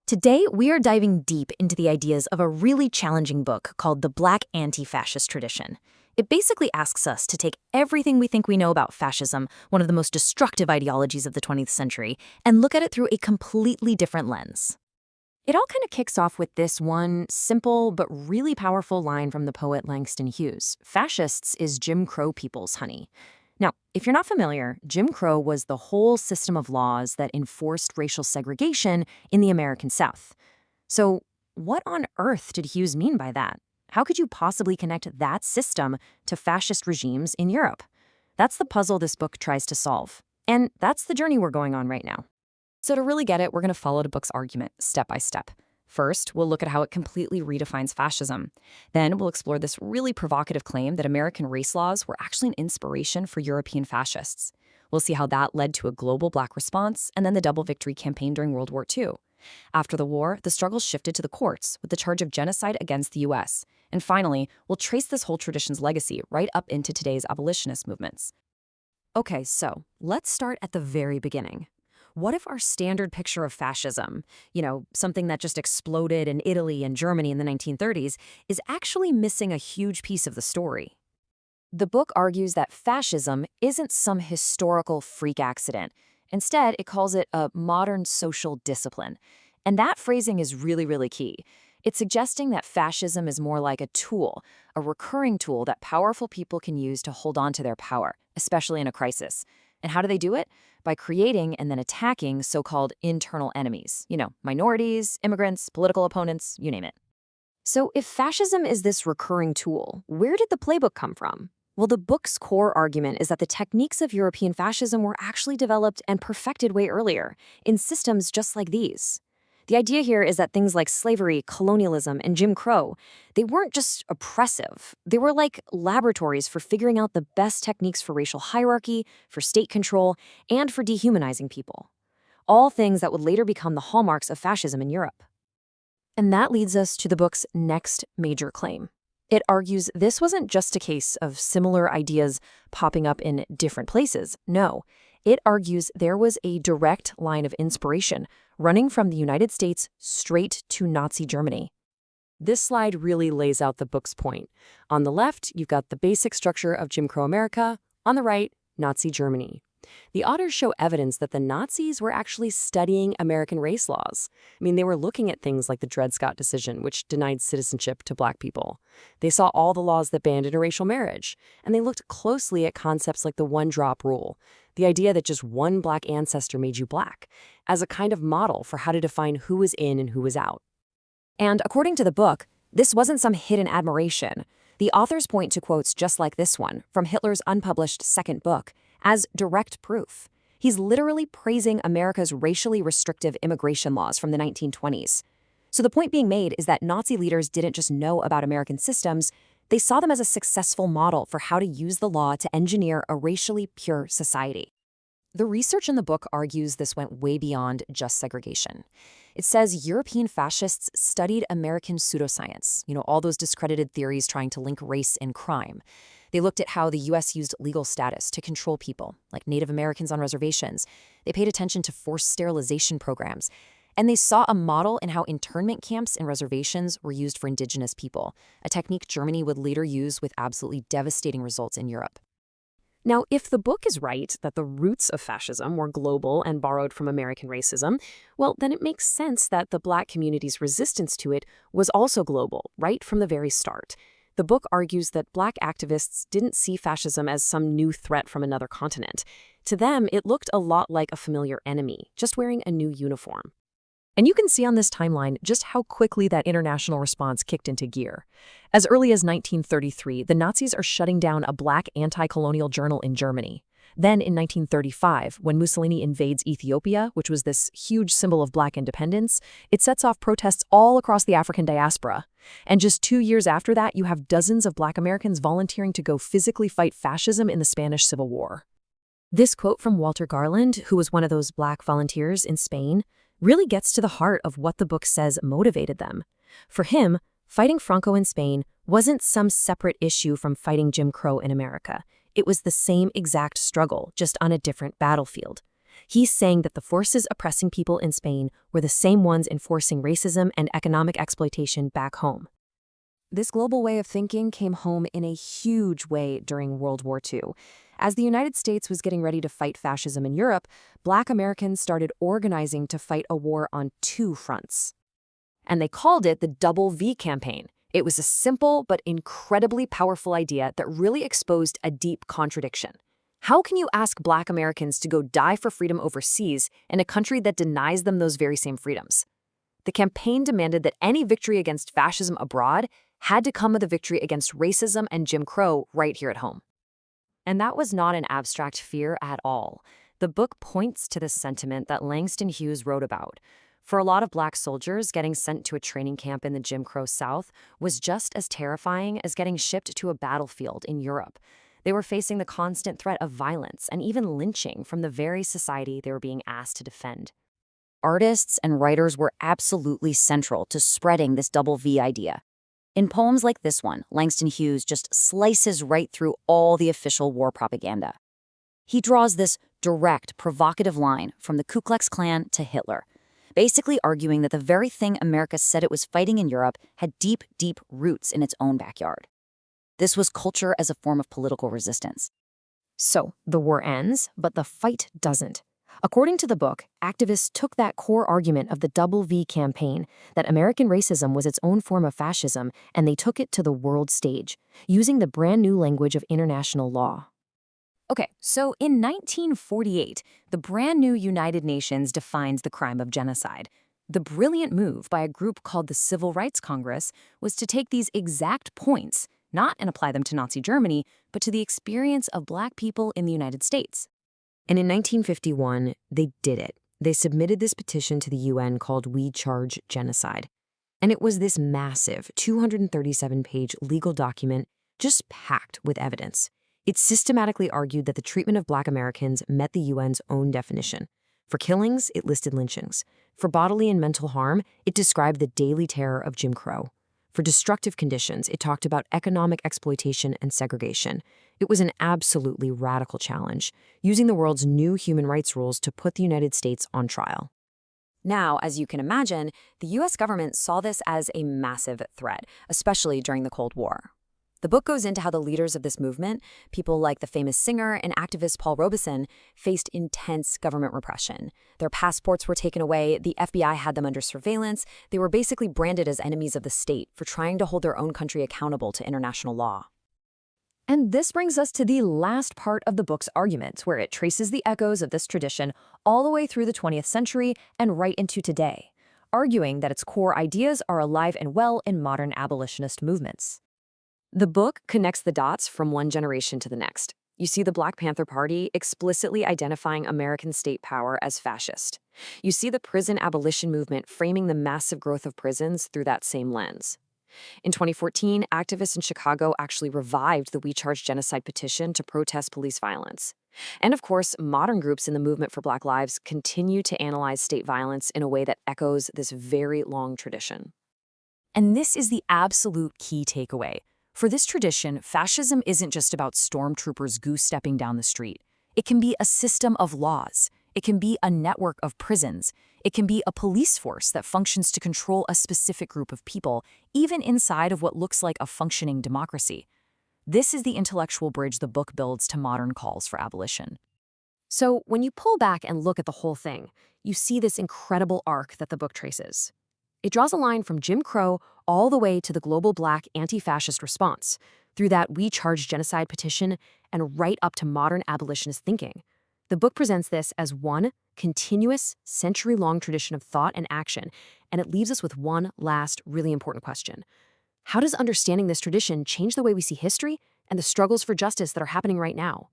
Today, we are diving deep into the ideas of a really challenging book called The Black Antifascist Tradition. It basically asks us to take everything we think we know about fascism, one of the most destructive ideologies of the 20th century, and look at it through a completely different lens. It all kind of kicks off with this one simple but really powerful line from the poet Langston Hughes: "Fascists is Jim Crow people's honey." Now, if you're not familiar, Jim Crow was the whole system of laws that enforced racial segregation in the American South. So, what on earth did Hughes mean by that? How could you possibly connect that system to fascist regimes in Europe? That's the puzzle this book tries to solve. And that's the journey we're going on right now. So to really get it, we're going to follow the book's argument step by step. First, we'll look at how it completely redefines fascism. Then we'll explore this really provocative claim that American race laws were actually an inspiration for European fascists. We'll see how that led to a global black response and then the double victory campaign during World War II. After the war, the struggle shifted to the courts with the charge of genocide against the U.S. And finally, we'll trace this whole tradition's legacy right up into today's abolitionist movements. Okay, so let's start at the very beginning. What if our standard picture of fascism, something that just exploded in Italy and Germany in the 1930s, is actually missing a huge piece of the story? The book argues that fascism isn't some historical freak accident. Instead, it calls it a modern social discipline. And that phrasing is really, really key. It's suggesting that fascism is more like a tool, a recurring tool that powerful people can use to hold on to their power, especially in a crisis. And how do they do it? By creating and then attacking so-called internal enemies. Minorities, immigrants, political opponents, you name it. So if fascism is this recurring tool, where did the playbook come from? Well, the book's core argument is that the techniques of European fascism were actually developed and perfected way earlier, in systems just like these. The idea here is that things like slavery, colonialism, and Jim Crow, they weren't just oppressive. They were like laboratories for figuring out the best techniques for racial hierarchy, for state control, and for dehumanizing people. All things that would later become the hallmarks of fascism in Europe. And that leads us to the book's next major claim. It argues this wasn't just a case of similar ideas popping up in different places. No, it argues there was a direct line of inspiration running from the United States straight to Nazi Germany. This slide really lays out the book's point. On the left, you've got the basic structure of Jim Crow America. On the right, Nazi Germany. The authors show evidence that the Nazis were actually studying American race laws. They were looking at things like the Dred Scott decision, which denied citizenship to black people. They saw all the laws that banned interracial marriage, and they looked closely at concepts like the one-drop rule, the idea that just one black ancestor made you black, as a kind of model for how to define who was in and who was out. And according to the book, this wasn't some hidden admiration. The authors point to quotes just like this one from Hitler's unpublished second book as direct proof. He's literally praising America's racially restrictive immigration laws from the 1920s. So the point being made is that Nazi leaders didn't just know about American systems, they saw them as a successful model for how to use the law to engineer a racially pure society. The research in the book argues this went way beyond just segregation. It says European fascists studied American pseudoscience, all those discredited theories trying to link race and crime. They looked at how the U.S. used legal status to control people, like Native Americans on reservations. They paid attention to forced sterilization programs. And they saw a model in how internment camps and reservations were used for indigenous people, a technique Germany would later use with absolutely devastating results in Europe. Now, if the book is right that the roots of fascism were global and borrowed from American racism, well, then it makes sense that the black community's resistance to it was also global, right from the very start. The book argues that black activists didn't see fascism as some new threat from another continent. To them, it looked a lot like a familiar enemy, just wearing a new uniform. And you can see on this timeline just how quickly that international response kicked into gear. As early as 1933, the Nazis are shutting down a black anti-colonial journal in Germany. Then in 1935, when Mussolini invades Ethiopia, which was this huge symbol of black independence, it sets off protests all across the African diaspora. And just 2 years after that, you have dozens of black Americans volunteering to go physically fight fascism in the Spanish Civil War. This quote from Walter Garland, who was one of those black volunteers in Spain, really gets to the heart of what the book says motivated them. For him, fighting Franco in Spain wasn't some separate issue from fighting Jim Crow in America. It was the same exact struggle, just on a different battlefield. He's saying that the forces oppressing people in Spain were the same ones enforcing racism and economic exploitation back home. This global way of thinking came home in a huge way during World War II. As the United States was getting ready to fight fascism in Europe, Black Americans started organizing to fight a war on two fronts. And they called it the Double V campaign. It was a simple but incredibly powerful idea that really exposed a deep contradiction. How can you ask Black Americans to go die for freedom overseas in a country that denies them those very same freedoms? The campaign demanded that any victory against fascism abroad had to come with a victory against racism and Jim Crow right here at home. And that was not an abstract fear at all. The book points to the sentiment that Langston Hughes wrote about. For a lot of Black soldiers, getting sent to a training camp in the Jim Crow South was just as terrifying as getting shipped to a battlefield in Europe. They were facing the constant threat of violence and even lynching from the very society they were being asked to defend. Artists and writers were absolutely central to spreading this double V idea. In poems like this one, Langston Hughes just slices right through all the official war propaganda. He draws this direct, provocative line from the Ku Klux Klan to Hitler, basically arguing that the very thing America said it was fighting in Europe had deep, deep roots in its own backyard. This was culture as a form of political resistance. So, the war ends, but the fight doesn't. According to the book, activists took that core argument of the Double V campaign, that American racism was its own form of fascism, and they took it to the world stage, using the brand new language of international law. Okay, so in 1948, the brand new United Nations defines the crime of genocide. The brilliant move by a group called the Civil Rights Congress was to take these exact points, not and apply them to Nazi Germany, but to the experience of Black people in the United States. And in 1951, they did it. They submitted this petition to the UN called We Charge Genocide. And it was this massive 237-page legal document just packed with evidence. It systematically argued that the treatment of Black Americans met the UN's own definition. For killings, it listed lynchings. For bodily and mental harm, it described the daily terror of Jim Crow. For destructive conditions, it talked about economic exploitation and segregation. It was an absolutely radical challenge, using the world's new human rights rules to put the United States on trial. Now, as you can imagine, the U.S. government saw this as a massive threat, especially during the Cold War. The book goes into how the leaders of this movement, people like the famous singer and activist Paul Robeson, faced intense government repression. Their passports were taken away, the FBI had them under surveillance, they were basically branded as enemies of the state for trying to hold their own country accountable to international law. And this brings us to the last part of the book's argument, where it traces the echoes of this tradition all the way through the 20th century and right into today, arguing that its core ideas are alive and well in modern abolitionist movements. The book connects the dots from one generation to the next. You see the Black Panther Party explicitly identifying American state power as fascist. You see the prison abolition movement framing the massive growth of prisons through that same lens. In 2014, activists in Chicago actually revived the We Charge Genocide petition to protest police violence. And of course, modern groups in the movement for Black lives continue to analyze state violence in a way that echoes this very long tradition. And this is the absolute key takeaway. For this tradition, fascism isn't just about stormtroopers goose-stepping down the street. It can be a system of laws. It can be a network of prisons. It can be a police force that functions to control a specific group of people, even inside of what looks like a functioning democracy. This is the intellectual bridge the book builds to modern calls for abolition. So when you pull back and look at the whole thing, you see this incredible arc that the book traces. It draws a line from Jim Crow all the way to the global Black anti-fascist response, through that We Charge Genocide petition, and right up to modern abolitionist thinking. The book presents this as one continuous, century-long tradition of thought and action, and it leaves us with one last, really important question. How does understanding this tradition change the way we see history and the struggles for justice that are happening right now?